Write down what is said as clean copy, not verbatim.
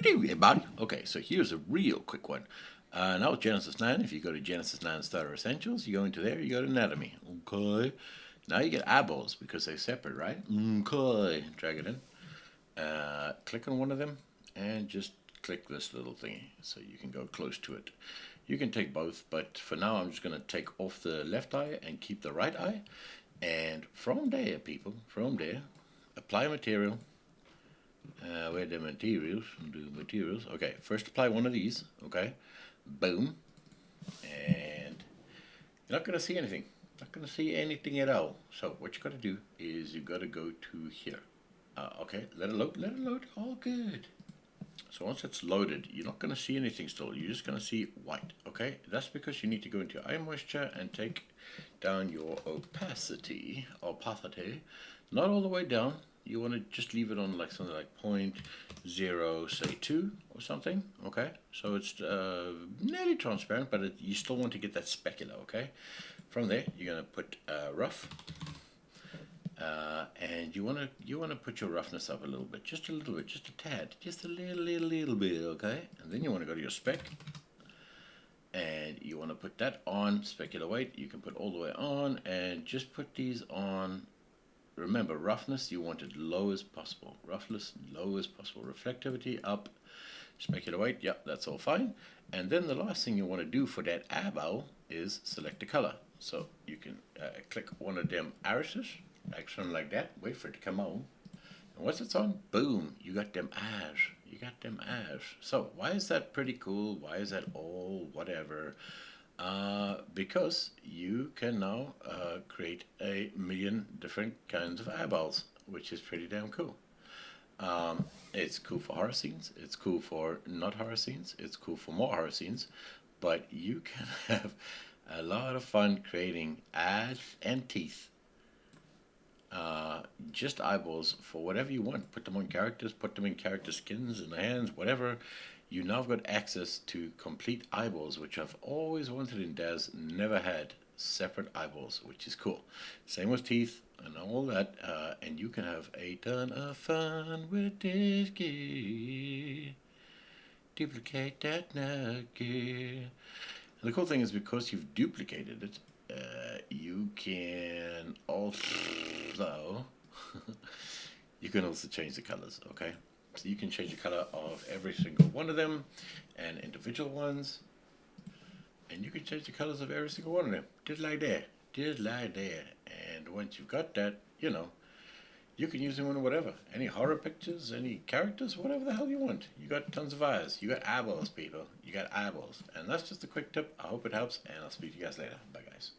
everybody. Okay, so here's a real quick one. Now with Genesis 9, if you go to Genesis 9 Starter Essentials, you go into there, you go to Anatomy. Okay. Now you get eyeballs because they're separate, right? Okay. Drag it in. Click on one of them and just click this little thingy so you can go close to it. You can take both, but for now I'm just going to take off the left eye and keep the right eye. And from there, people, from there, apply material. Where the materials? Do materials. Okay, first apply one of these. Okay, boom, and you're not gonna see anything. Not gonna see anything at all. So what you gotta do is you gotta go to here. Okay, let it load. Let it load. All good. So once it's loaded, you're not gonna see anything still. You're just gonna see white. Okay, that's because you need to go into eye moisture and take down your opacity. Opacity, not all the way down. You want to just leave it on like something like 0.0, say 2 or something. Okay, so it's nearly transparent, but you still want to get that specular. Okay, from there you're gonna put rough. And you wanna put your roughness up a little bit, just a little bit, just a tad, just a little bit, okay? And then you want to go to your spec, and you want to put that on specular weight. You can put all the way on, and just put these on. Remember, roughness you want it low as possible. Roughness low as possible. Reflectivity up. Specular weight, yep, that's all fine. And then the last thing you want to do for that eyeball is select a color. So you can click one of them irises, like something like that. Wait for it to come on. And once it's on, boom, you got them eyes. You got them eyes. So why is that pretty cool? Why is that all whatever? Because you can now create a million different kinds of eyeballs, which is pretty damn cool. It's cool for horror scenes. It's cool for not horror scenes. It's cool for more horror scenes. But you can have a lot of fun creating eyes and teeth. Just eyeballs for whatever you want. Put them on characters, put them in character skins, in the hands, whatever. You now have got access to complete eyeballs, which I've always wanted in Daz, never had separate eyeballs, which is cool. Same with teeth and all that, and you can have a ton of fun with this gear. Duplicate that nugget. And the cool thing is because you've duplicated it, you can also you can also change the colors. Okay, so you can change the color of every single one of them and individual ones, and you can change the colors of every single one of them just like that, just like that. And once you've got that, you can use them in whatever, any horror pictures, any characters, whatever the hell you want. You got tons of eyes. You got eyeballs, people. You got eyeballs. And that's just a quick tip. I hope it helps, and I'll speak to you guys later. Bye, guys.